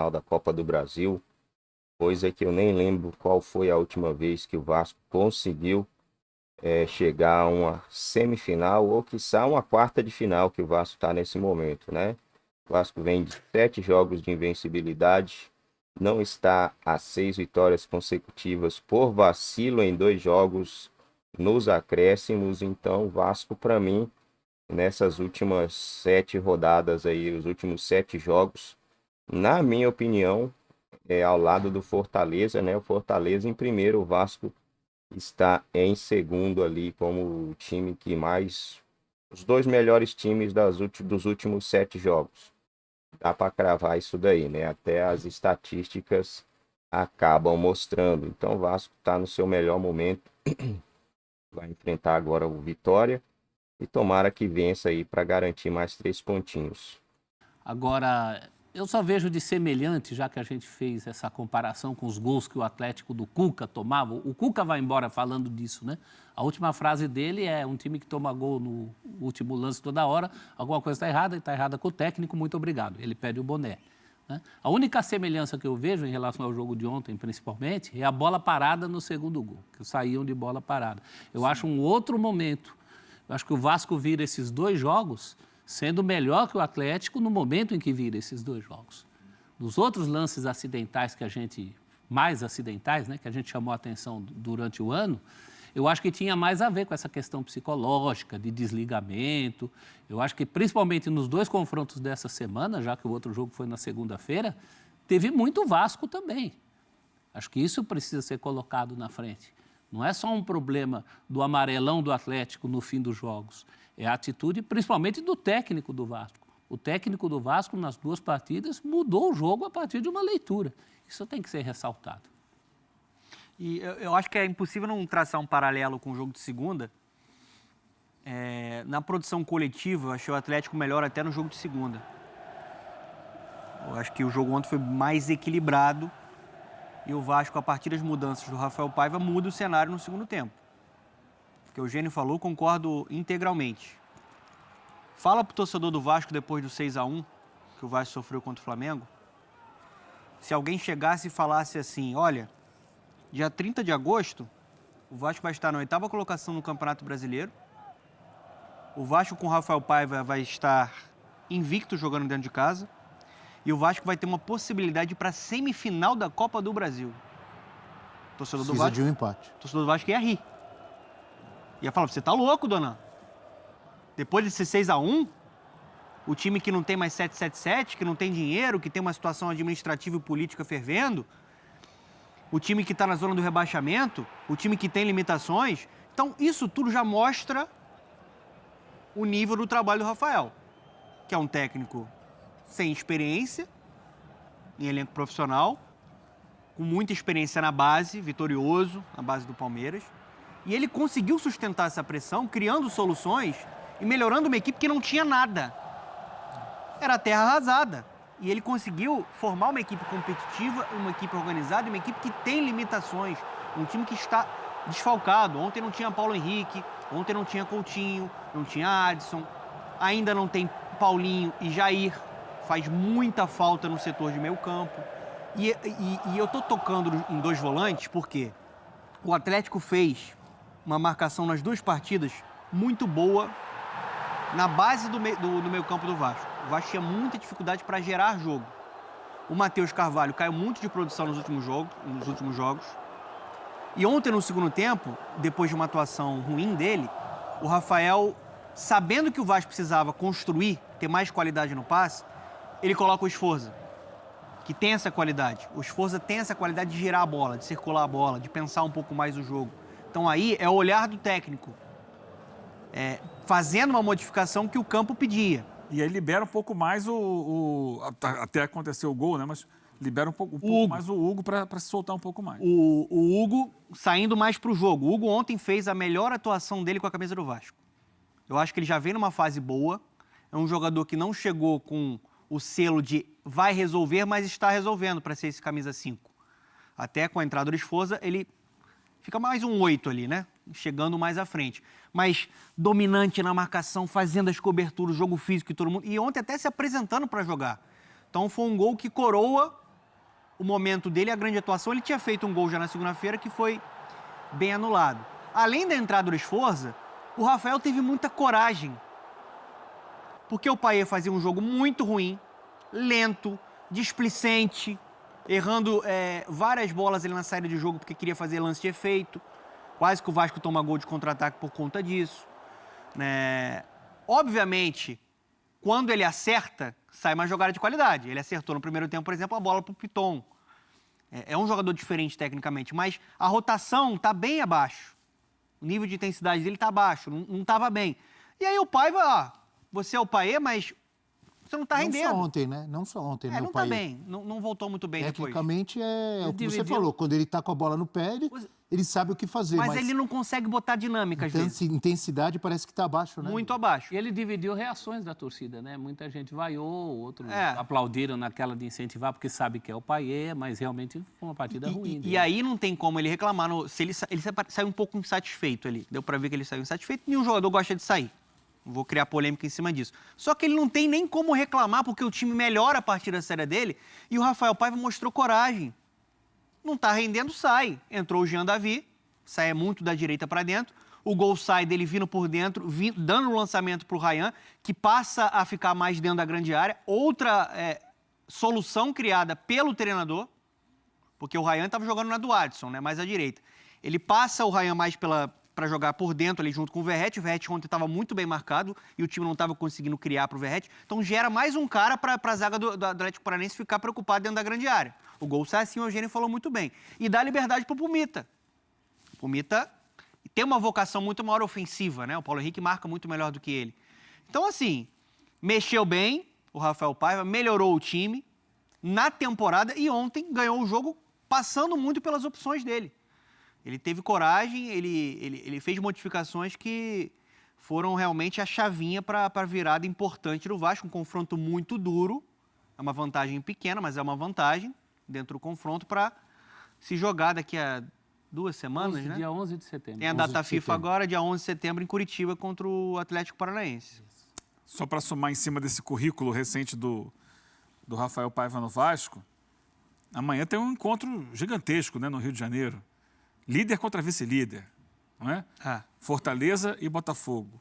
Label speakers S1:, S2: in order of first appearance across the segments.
S1: final da Copa do Brasil, coisa que eu nem lembro qual foi a última vez que o Vasco conseguiu chegar a uma semifinal ou quiçá uma quarta de final que o Vasco está nesse momento, né? O Vasco vem de 7 jogos de invencibilidade, não está a 6 vitórias consecutivas por vacilo em 2 jogos nos acréscimos. Então, o Vasco, para mim, nessas últimas 7 rodadas aí, os últimos 7 jogos, na minha opinião, é ao lado do Fortaleza, né? O Fortaleza em primeiro, o Vasco está em segundo ali como o time que mais... Os 2 melhores times dos últimos 7 jogos. Dá para cravar isso daí, né? Até as estatísticas acabam mostrando. Então o Vasco está no seu melhor momento. Vai enfrentar agora o Vitória. E tomara que vença aí para garantir mais 3 pontinhos.
S2: Agora, eu só vejo de semelhante, já que a gente fez essa comparação com os gols que o Atlético do Cuca tomava. O Cuca vai embora falando disso, né? A última frase dele é: um time que toma gol no último lance toda hora, alguma coisa está errada, e está errada com o técnico, muito obrigado. Ele pede o boné. Né? A única semelhança que eu vejo em relação ao jogo de ontem, principalmente, é a bola parada no segundo gol, que saíam de bola parada. Eu acho um outro momento. Eu acho que o Vasco vira esses 2 jogos sendo melhor que o Atlético no momento em que vira esses 2 jogos. Nos outros lances acidentais mais acidentais, né, que a gente chamou a atenção durante o ano, eu acho que tinha mais a ver com essa questão psicológica, de desligamento. Eu acho que principalmente nos 2 confrontos dessa semana, já que o outro jogo foi na segunda-feira, teve muito Vasco também. Acho que isso precisa ser colocado na frente. Não é só um problema do amarelão do Atlético no fim dos jogos. É a atitude, principalmente, do técnico do Vasco. O técnico do Vasco, nas 2 partidas, mudou o jogo a partir de uma leitura. Isso tem que ser ressaltado.
S3: E eu acho que é impossível não traçar um paralelo com o jogo de segunda. Na produção coletiva, eu achei o Atlético melhor até no jogo de segunda. Eu acho que o jogo ontem foi mais equilibrado. E o Vasco, a partir das mudanças do Rafael Paiva, muda o cenário no segundo tempo. O que o Eugênio falou, concordo integralmente. Fala pro torcedor do Vasco, depois do 6-1, que o Vasco sofreu contra o Flamengo, se alguém chegasse e falasse assim: olha, dia 30 de agosto, o Vasco vai estar na 8ª colocação no Campeonato Brasileiro, o Vasco com o Rafael Paiva vai estar invicto jogando dentro de casa, e o Vasco vai ter uma possibilidade para a semifinal da Copa do Brasil. Torcedor do Vasco,
S4: de um empate.
S3: Torcedor do Vasco ia rir. Ia falar: você tá louco, dona? Depois desse 6-1, o time que não tem mais 777, que não tem dinheiro, que tem uma situação administrativa e política fervendo, o time que está na zona do rebaixamento, o time que tem limitações. Então, isso tudo já mostra o nível do trabalho do Rafael, que é um técnico sem experiência em elenco profissional, com muita experiência na base, vitorioso, na base do Palmeiras. E ele conseguiu sustentar essa pressão, criando soluções e melhorando uma equipe que não tinha nada. Era terra arrasada. E ele conseguiu formar uma equipe competitiva, uma equipe organizada, uma equipe que tem limitações. Um time que está desfalcado. Ontem não tinha Paulo Henrique, ontem não tinha Coutinho, não tinha Adson, ainda não tem Paulinho e Jair. Faz muita falta no setor de meio campo. E eu tô tocando em 2 volantes porque o Atlético fez uma marcação nas 2 partidas muito boa na base do meio campo do Vasco. O Vasco tinha muita dificuldade para gerar jogo. O Matheus Carvalho caiu muito de produção nos últimos jogos. E ontem, no segundo tempo, depois de uma atuação ruim dele, o Rafael, sabendo que o Vasco precisava construir, ter mais qualidade no passe, ele coloca o Sforza, que tem essa qualidade. O Sforza tem essa qualidade de girar a bola, de circular a bola, de pensar um pouco mais o jogo. Então aí é o olhar do técnico, fazendo uma modificação que o campo pedia.
S5: E aí libera um pouco mais até acontecer o gol, né? Mas libera um pouco mais o Hugo para se soltar um pouco mais.
S3: O Hugo saindo mais para o jogo. O Hugo ontem fez a melhor atuação dele com a camisa do Vasco. Eu acho que ele já vem numa fase boa. É um jogador que não chegou com o selo de vai resolver, mas está resolvendo para ser esse camisa 5. Até com a entrada do Sforza, ele fica mais um 8 ali, né? Chegando mais à frente. Mas dominante na marcação, fazendo as coberturas, jogo físico e todo mundo. E ontem até se apresentando para jogar. Então foi um gol que coroa o momento dele, a grande atuação. Ele tinha feito um gol já na segunda-feira que foi bem anulado. Além da entrada do Sforza, o Rafael teve muita coragem. Porque o Payet fazia um jogo muito ruim, lento, displicente, errando várias bolas ali na saída de jogo porque queria fazer lance de efeito. Quase que o Vasco toma gol de contra-ataque por conta disso. Obviamente, quando ele acerta, sai uma jogada de qualidade. Ele acertou no primeiro tempo, por exemplo, a bola para o Piton. É um jogador diferente tecnicamente, mas a rotação está bem abaixo. O nível de intensidade dele está abaixo, não estava bem. E aí o Paiva, você é o Payet, mas você não está rendendo.
S4: Não só ontem, né? Não só ontem, né?
S3: Não
S4: o
S3: está
S4: Payet.
S3: bem, não voltou muito bem depois.
S4: Tecnicamente é o que você
S2: dividiu.
S4: falou. Quando ele tá com a bola no pé, ele sabe o que fazer.
S3: Mas ele não consegue botar dinâmica às vezes.
S4: Intensidade parece que tá abaixo, né?
S3: Muito abaixo.
S2: E ele dividiu reações da torcida, né? Muita gente vaiou, outros
S3: É.
S2: aplaudiram naquela de incentivar, porque sabe que é o Payet, mas realmente foi uma partida ruim.
S3: E
S2: dele.
S3: aí não tem como ele reclamar. Se ele saiu um pouco insatisfeito ali. Deu pra ver que ele saiu insatisfeito. Nenhum jogador gosta de sair. Não vou criar polêmica em cima disso. Só que ele não tem nem como reclamar, porque o time melhora a partir da série dele. E o Rafael Paiva mostrou coragem. Não tá rendendo, sai. Entrou o Jean Davi, sai muito da direita para dentro. O gol sai dele vindo por dentro, dando o lançamento pro Ryan, que passa a ficar mais dentro da grande área. Outra solução criada pelo treinador, porque o Ryan estava jogando na do Adson, né, mais à direita. Ele passa o Ryan mais para jogar por dentro ali junto com o Verratti. O Verratti ontem estava muito bem marcado e o time não estava conseguindo criar para o Verratti. Então gera mais um cara para a zaga do Atlético Paranaense ficar preocupado dentro da grande área. O gol sai assim, o Eugênio falou muito bem. E dá liberdade para o Pumita. O Pumita tem uma vocação muito maior ofensiva, né? O Paulo Henrique marca muito melhor do que ele. Então, assim, mexeu bem o Rafael Paiva, melhorou o time na temporada e ontem ganhou o jogo passando muito pelas opções dele. Ele teve coragem, ele fez modificações que foram realmente a chavinha para a virada importante do Vasco. Um confronto muito duro, é uma vantagem pequena, mas é uma vantagem dentro do confronto para se jogar daqui a 2 semanas, né?
S2: Dia 11 de setembro.
S3: Tem a data FIFA agora, dia 11 de setembro, em Curitiba, contra o Atlético Paranaense.
S5: Só para somar em cima desse currículo recente do Rafael Paiva no Vasco, amanhã tem um encontro gigantesco, né, no Rio de Janeiro. Líder contra vice-líder, não é? Fortaleza e Botafogo.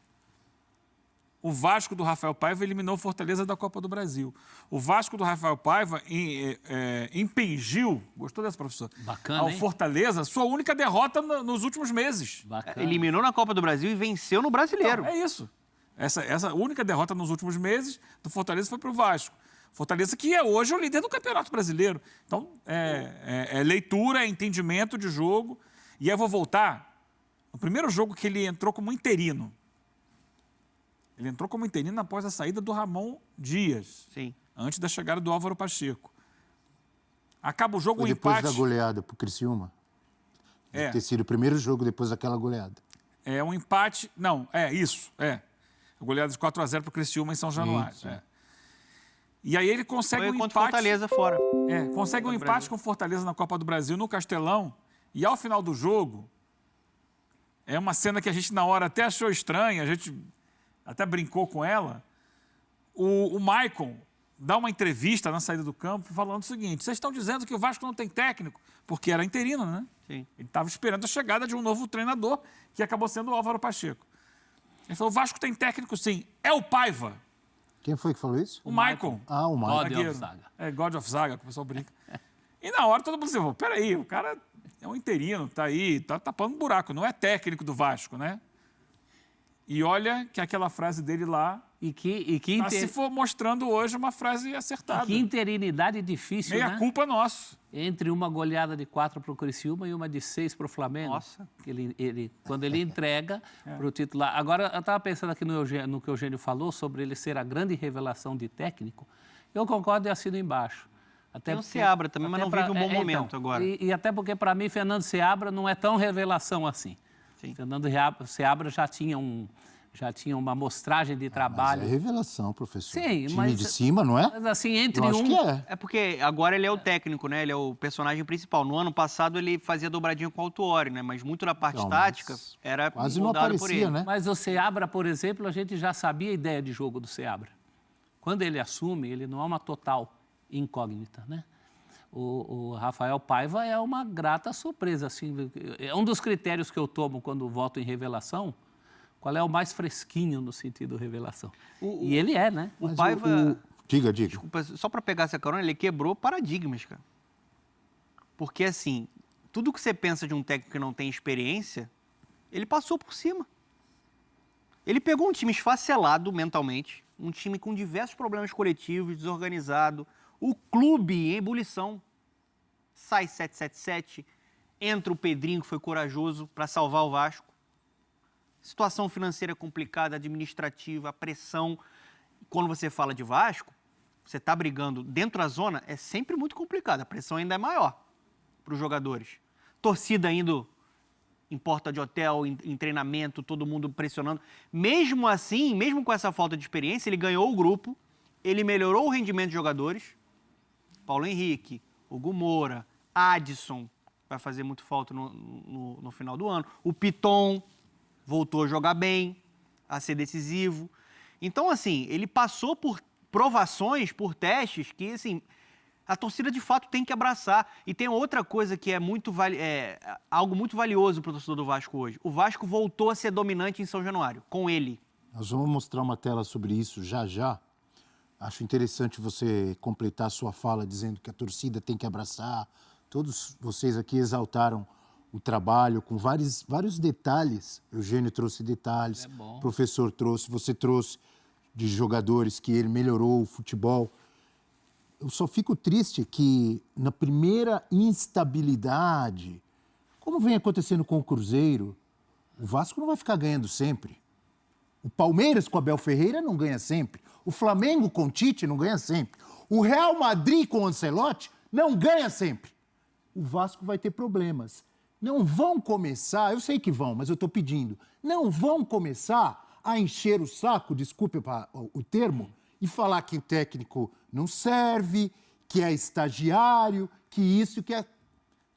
S5: O Vasco do Rafael Paiva eliminou o Fortaleza da Copa do Brasil. O Vasco do Rafael Paiva impingiu, gostou dessa, professor?
S2: Bacana,
S5: ao
S2: hein?
S5: Fortaleza, sua única derrota nos últimos meses.
S2: Bacana.
S3: Eliminou na Copa do Brasil e venceu no Brasileiro.
S5: Então, é isso. Essa única derrota nos últimos meses do Fortaleza foi para o Vasco. Fortaleza que é hoje o líder do Campeonato Brasileiro. Então, é leitura, é entendimento de jogo. E aí eu vou voltar no primeiro jogo que ele entrou como interino. Ele entrou como interino após a saída do Ramon Dias.
S3: Sim.
S5: Antes da chegada do Álvaro Pacheco. Acaba o jogo,
S4: Foi
S5: um
S4: depois
S5: empate.
S4: da goleada pro Criciúma. Deve ter sido o primeiro jogo depois daquela goleada.
S5: É um empate. Não, isso. A goleada de 4-0 para o Criciúma em São Januário.
S4: Sim.
S5: E aí ele consegue
S3: Foi
S5: um
S3: contra o
S5: empate.
S3: Fortaleza fora.
S5: Consegue um empate com o Fortaleza na Copa do Brasil, no Castelão. E ao final do jogo, é uma cena que a gente na hora até achou estranha, a gente até brincou com ela. O Maicon dá uma entrevista na saída do campo falando o seguinte: vocês estão dizendo que o Vasco não tem técnico, porque era interino, né?
S3: Sim.
S5: Ele estava esperando a chegada de um novo treinador, que acabou sendo o Álvaro Pacheco. Ele falou: o Vasco tem técnico sim, é o Paiva.
S4: Quem foi que falou isso?
S5: O Maicon.
S4: Ah, o Maicon.
S2: God of
S5: Zagueiro.
S2: Zaga.
S5: God of Zaga, que o pessoal brinca. E na hora todo mundo disse: peraí, o cara é um interino, tá aí, tá tapando um buraco, não é técnico do Vasco, né? E olha que aquela frase dele lá se for mostrando hoje uma frase acertada.
S2: Que interinidade difícil,
S5: Meia
S2: né?
S5: culpa nossa.
S2: Entre uma goleada de 4 para o Criciúma e uma de 6 para o Flamengo.
S3: Nossa.
S2: Quando ele entrega para o titular. Agora, eu estava pensando aqui no que o Eugênio falou sobre ele ser a grande revelação de técnico. Eu concordo e assino embaixo. Até
S3: Tem o Seabra também, mas não vive um bom momento agora.
S2: E até porque, para mim, Fernando Seabra não é tão revelação assim.
S3: Sim.
S2: Fernando Seabra já tinha uma amostragem de trabalho.
S4: Mas é revelação, professor.
S2: Sim,
S4: Time
S2: mas-
S4: de cima, não é?
S2: Mas assim, entre
S4: Eu acho que é.
S3: É porque agora ele é o técnico, né? Ele é o personagem principal. No ano passado ele fazia dobradinha com o Autuori, né? Mas muito da parte
S4: Então, mas
S3: tática era
S4: quase não
S3: moldado por
S4: aparecia,
S3: ele.
S4: né?
S2: Mas o Seabra, por exemplo, a gente já sabia a ideia de jogo do Seabra. Quando ele assume, ele não é uma total incógnita, né? o Rafael Paiva é uma grata surpresa. Assim, é um dos critérios que eu tomo quando voto em revelação, qual é o mais fresquinho no sentido revelação. E ele é, né?
S3: O Paiva...
S4: Diga.
S3: Desculpa, só para pegar essa carona, ele quebrou paradigmas, cara. Porque, assim, tudo que você pensa de um técnico que não tem experiência, ele passou por cima. Ele pegou um time esfacelado mentalmente, um time com diversos problemas coletivos, desorganizado, o clube em ebulição. Sai 777, entra o Pedrinho, que foi corajoso para salvar o Vasco. Situação financeira complicada, administrativa, a pressão. Quando você fala de Vasco, você está brigando dentro da zona, é sempre muito complicado. A pressão ainda é maior para os jogadores. Torcida indo em porta de hotel, em treinamento, todo mundo pressionando. Mesmo assim, mesmo com essa falta de experiência, ele ganhou o grupo, ele melhorou o rendimento de jogadores. Paulo Henrique, Hugo Moura, Adson, vai fazer muito falta no final do ano. O Piton voltou a jogar bem, a ser decisivo. Então, assim, ele passou por provações, por testes que, assim, a torcida de fato tem que abraçar. E tem outra coisa que é algo muito valioso para o torcedor do Vasco hoje. O Vasco voltou a ser dominante em São Januário, com ele.
S4: Nós vamos mostrar uma tela sobre isso já. Acho interessante você completar a sua fala dizendo que a torcida tem que abraçar. Todos vocês aqui exaltaram o trabalho com vários detalhes. Eugênio trouxe detalhes, o professor trouxe, você trouxe de jogadores que ele melhorou o futebol. Eu só fico triste que na primeira instabilidade, como vem acontecendo com o Cruzeiro, o Vasco não vai ficar ganhando sempre. O Palmeiras com Abel Ferreira não ganha sempre. O Flamengo com Tite não ganha sempre. O Real Madrid com Ancelotti não ganha sempre. O Vasco vai ter problemas. Não vão começar, eu sei que vão, mas eu estou pedindo, não vão começar a encher o saco, desculpe o termo, e falar que o técnico não serve, que é estagiário, que isso, que é...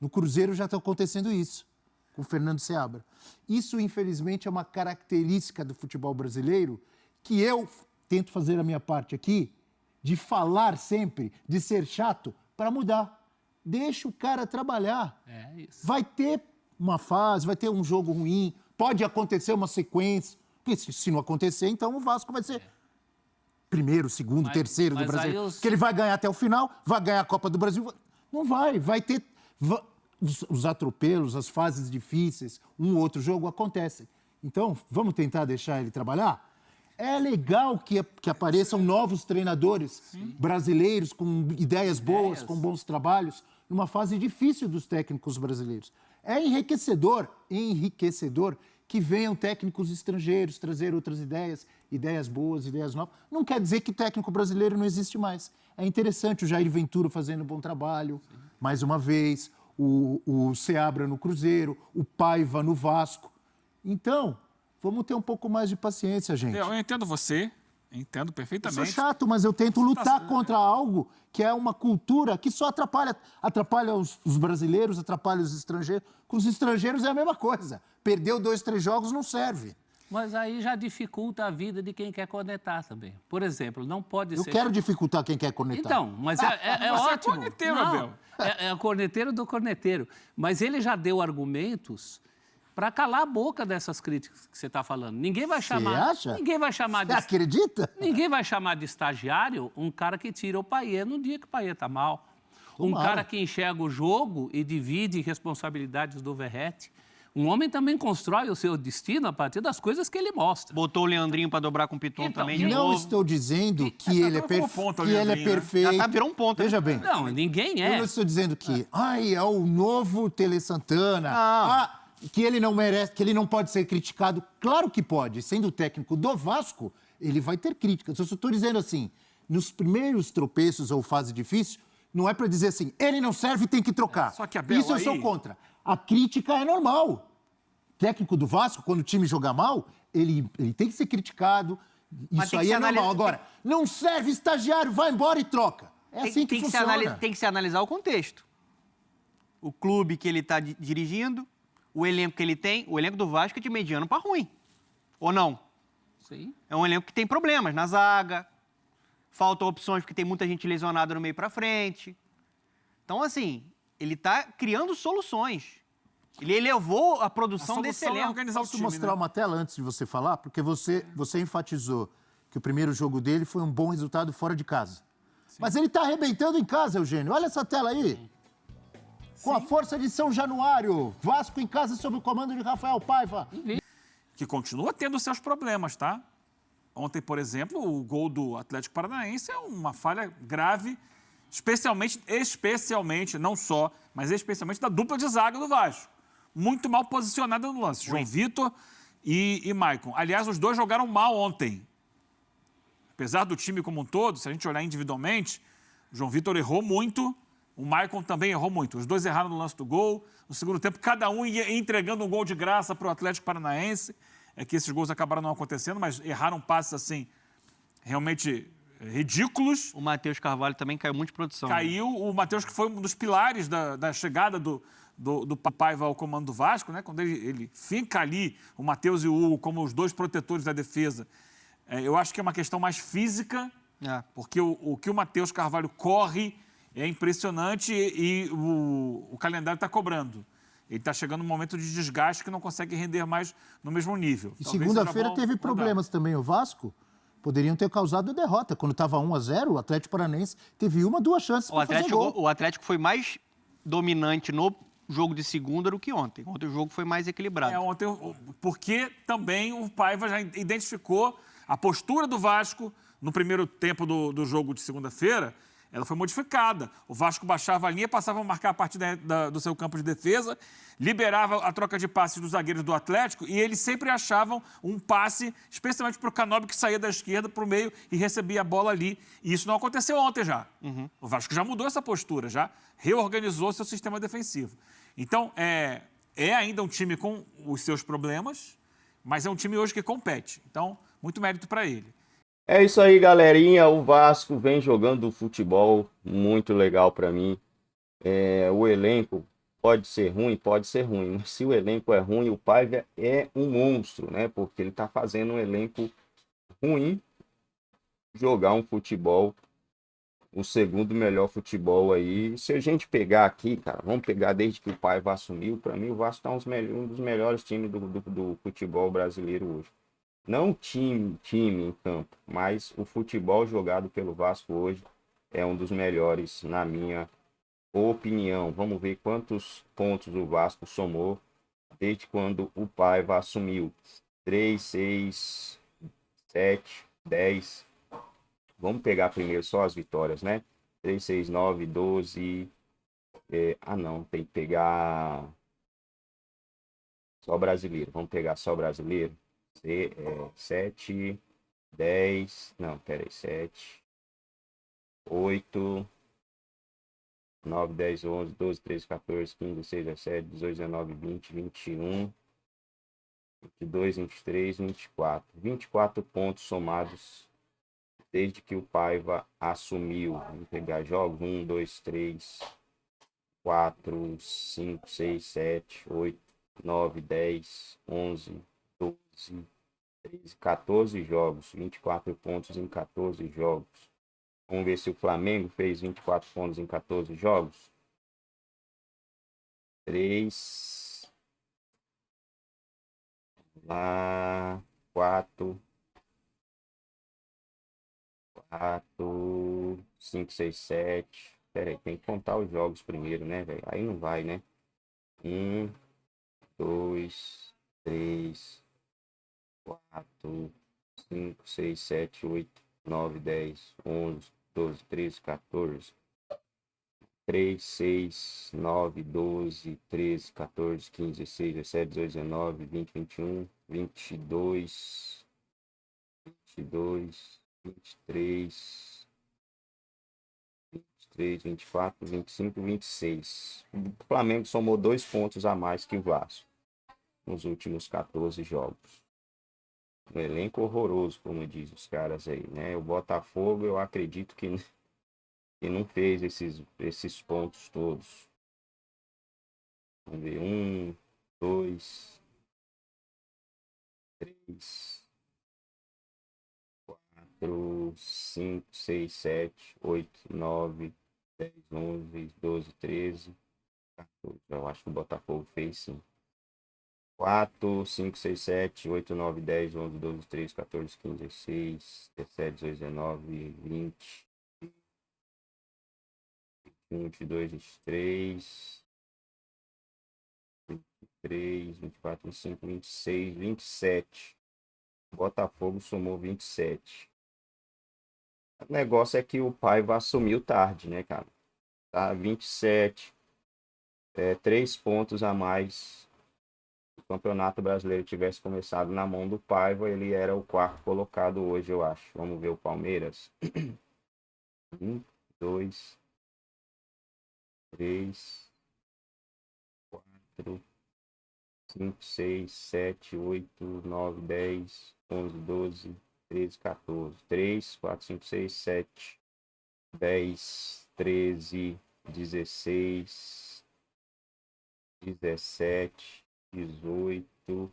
S4: No Cruzeiro já está acontecendo isso, com o Fernando Seabra. Isso, infelizmente, é uma característica do futebol brasileiro que eu tento fazer a minha parte aqui, de falar sempre, de ser chato, para mudar. Deixa o cara trabalhar.
S2: É isso.
S4: Vai ter uma fase, vai ter um jogo ruim, pode acontecer uma sequência. Porque se não acontecer, então o Vasco vai ser primeiro, segundo, terceiro do Brasil. Porque ele vai ganhar até o final, vai ganhar a Copa do Brasil. Não vai ter... Os atropelos, as fases difíceis, um ou outro jogo acontecem. Então, vamos tentar deixar ele trabalhar? É legal que apareçam novos treinadores brasileiros com ideias boas, com bons trabalhos, numa fase difícil dos técnicos brasileiros. É enriquecedor que venham técnicos estrangeiros trazer outras ideias boas, ideias novas. Não quer dizer que técnico brasileiro não existe mais. É interessante o Jair Ventura fazendo um bom trabalho, mais uma vez, o Seabra no Cruzeiro, o Paiva no Vasco. Então, vamos ter um pouco mais de paciência, gente.
S5: Eu entendo você, entendo perfeitamente.
S4: Eu sou chato, mas eu tento lutar contra algo que é uma cultura que só atrapalha os brasileiros, atrapalha os estrangeiros. Com os estrangeiros é a mesma coisa. Perdeu 2, 3 jogos, não serve.
S2: Mas aí já dificulta a vida de quem quer cornetar também. Por exemplo, não pode ser...
S4: Eu quero dificultar quem quer cornetar.
S2: Então, mas é
S5: você
S2: ótimo.
S5: É corneteiro,
S2: não,
S5: Abel.
S2: É o corneteiro do corneteiro. Mas ele já deu argumentos para calar a boca dessas críticas que você está falando. Ninguém vai chamar...
S4: Você acha?
S2: Ninguém vai chamar
S4: Você acredita?
S2: Ninguém vai chamar de estagiário um cara que tira o Payet no dia que o Payet está mal. Um cara que enxerga o jogo e divide responsabilidades do Verratti. Um homem também constrói o seu destino a partir das coisas que ele mostra.
S3: Botou o Leandrinho para dobrar com o Piton
S2: Então,
S3: também de
S4: Não
S3: novo.
S4: estou dizendo que ele é perfeito.
S3: Já virou um ponto.
S4: Veja bem.
S2: Não, ninguém
S4: Eu
S2: é.
S4: não estou dizendo que é o novo Tele Santana. Que ele não merece, que ele não pode ser criticado. Claro que pode. Sendo técnico do Vasco, ele vai ter críticas. Eu só estou dizendo assim, nos primeiros tropeços ou fase difícil, não é para dizer assim, ele não serve, tem que trocar.
S5: Só que, Abel,
S4: isso eu sou contra. A crítica é normal. Técnico do Vasco, quando o time joga mal, ele tem que ser criticado. Isso aí é normal. Agora, não serve, estagiário, vai embora e troca. É assim que funciona.
S3: Tem que se analisar o contexto. O clube que ele está dirigindo, o elenco que ele tem, o elenco do Vasco é de mediano para ruim. Ou não?
S2: Sim.
S3: É um elenco que tem problemas na zaga, faltam opções porque tem muita gente lesionada no meio para frente. Então, assim, ele tá criando soluções. Ele elevou a produção desse
S5: solução é
S3: elenco.
S5: organizar o
S4: Posso
S5: time,
S4: mostrar
S5: né?
S4: uma tela antes de você falar? Porque você enfatizou que o primeiro jogo dele foi um bom resultado fora de casa. Mas ele está arrebentando em casa, Eugênio. Olha essa tela aí. Com a força de São Januário. Vasco em casa sob o comando de Rafael Paiva.
S5: Que continua tendo seus problemas, tá? Ontem, por exemplo, o gol do Atlético Paranaense é uma falha grave, especialmente, não só, mas especialmente da dupla de zaga do Vasco. Muito mal posicionada no lance. João Vitor e Maicon. Aliás, os dois jogaram mal ontem. Apesar do time como um todo, se a gente olhar individualmente, o João Vitor errou muito, o Maicon também errou muito. Os dois erraram no lance do gol. No segundo tempo, cada um ia entregando um gol de graça para o Atlético Paranaense. É que esses gols acabaram não acontecendo, mas erraram passes assim, realmente ridículos.
S3: O Matheus Carvalho também caiu muito de produção. Né?
S5: Caiu o Matheus, que foi um dos pilares da chegada do Paiva ao comando do Vasco, né? Quando ele finca ali o Matheus e o Hugo como os dois protetores da defesa. Eu acho que é uma questão mais física, porque o que o Matheus Carvalho corre é impressionante e o calendário está cobrando. Ele está chegando um momento de desgaste que não consegue render mais no mesmo nível.
S4: E segunda-feira teve problemas também. O Vasco poderiam ter causado derrota. Quando estava 1-0, o Atlético Paranaense teve duas chances para fazer gol.
S3: O Atlético foi mais dominante no jogo de segunda do que ontem. Ontem o jogo foi mais equilibrado.
S5: Ontem, porque também o Paiva já identificou a postura do Vasco no primeiro tempo do jogo de segunda-feira. Ela foi modificada. O Vasco baixava a linha, passava a marcar a partir do seu campo de defesa, liberava a troca de passes dos zagueiros do Atlético e eles sempre achavam um passe, especialmente para o Canóbio, que saía da esquerda para o meio e recebia a bola ali. E isso não aconteceu ontem já. O Vasco já mudou essa postura, já reorganizou seu sistema defensivo. Então, é ainda um time com os seus problemas, mas é um time hoje que compete. Então, muito mérito para ele.
S1: É isso aí, galerinha. O Vasco vem jogando futebol muito legal para mim. O elenco pode ser ruim, mas se o elenco é ruim, o Paiva é um monstro, né? Porque ele tá fazendo um elenco ruim jogar um futebol, o segundo melhor futebol aí. Se a gente pegar aqui, cara, vamos pegar desde que o Paiva assumiu, para mim o Vasco tá um dos melhores times do futebol brasileiro hoje. Não time em campo, mas o futebol jogado pelo Vasco hoje é um dos melhores, na minha opinião. Vamos ver quantos pontos o Vasco somou desde quando o Paiva assumiu. 3, 6, 7, 10. Vamos pegar primeiro só as vitórias, né? 3, 6, 9, 12. Não, tem que pegar só brasileiro. Vamos pegar só brasileiro. 7, 10, não, peraí, 7, 8, 9, 10, 11, 12, 13, 14, 15, 16, 17, 18, 19, 20, 21, 22, 23, 24. 24 pontos somados desde que o Paiva assumiu. Vamos pegar jogos: 1, 2, 3, 4, 5, 6, 7, 8, 9, 10, 11, 12, 13, 14 jogos, 24 pontos em 14 jogos. Vamos ver se o Flamengo fez 24 pontos em 14 jogos. 3, 4, 5, 6, 7. Pera aí, tem que contar os jogos primeiro, né, velho? Aí não vai, né? 1, 2, 3, 4, 5, 6, 7, 8, 9, 10, 11, 12, 13, 14. 3, 6, 9, 12, 13, 14, 15, 16, 17, 18, 19, 20, 21, 22, 23, 24, 25, 26. O Flamengo somou 2 pontos a mais que o Vasco nos últimos 14 jogos. Um elenco horroroso, como diz os caras aí, né? O Botafogo, eu acredito que não fez esses pontos todos. Vamos ver. 1, 2, 3, 4, 5, 6, 7, 8, 9, 10, 11, 12, 13, 14. Eu acho que o Botafogo fez sim. 4, 5, 6, 7, 8, 9, 10, 11, 12, 13, 14, 15, 16, 17, 18, 19, 20, 21, 22, 23, 23, 24, 25, 26, 27. O Botafogo somou 27. O negócio é que o Paiva assumiu tarde, né, cara? Tá 27, 3 pontos a mais. Se o Campeonato Brasileiro tivesse começado na mão do Paiva, ele era o 4º colocado hoje, eu acho. Vamos ver o Palmeiras. 1, 2, 3, 4, 5, 6, 7, 8, 9, 10, 11, 12, 13, 14. 3, 4, 5, 6, 7, 10, 13, 16, 17, 18,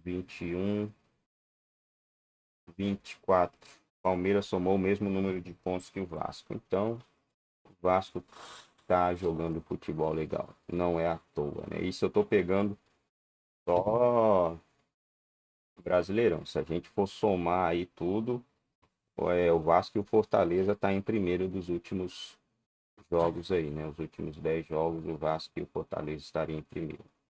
S1: 21, 24. Palmeiras somou o mesmo número de pontos que o Vasco. Então, o Vasco tá jogando futebol legal. Não é à toa, né? Isso eu tô pegando só Brasileirão. Se a gente for somar aí tudo, o Vasco e o Fortaleza tá em primeiro dos últimos jogos aí, né? Os últimos 10 jogos, o Vasco e o Fortaleza estariam em primeiro.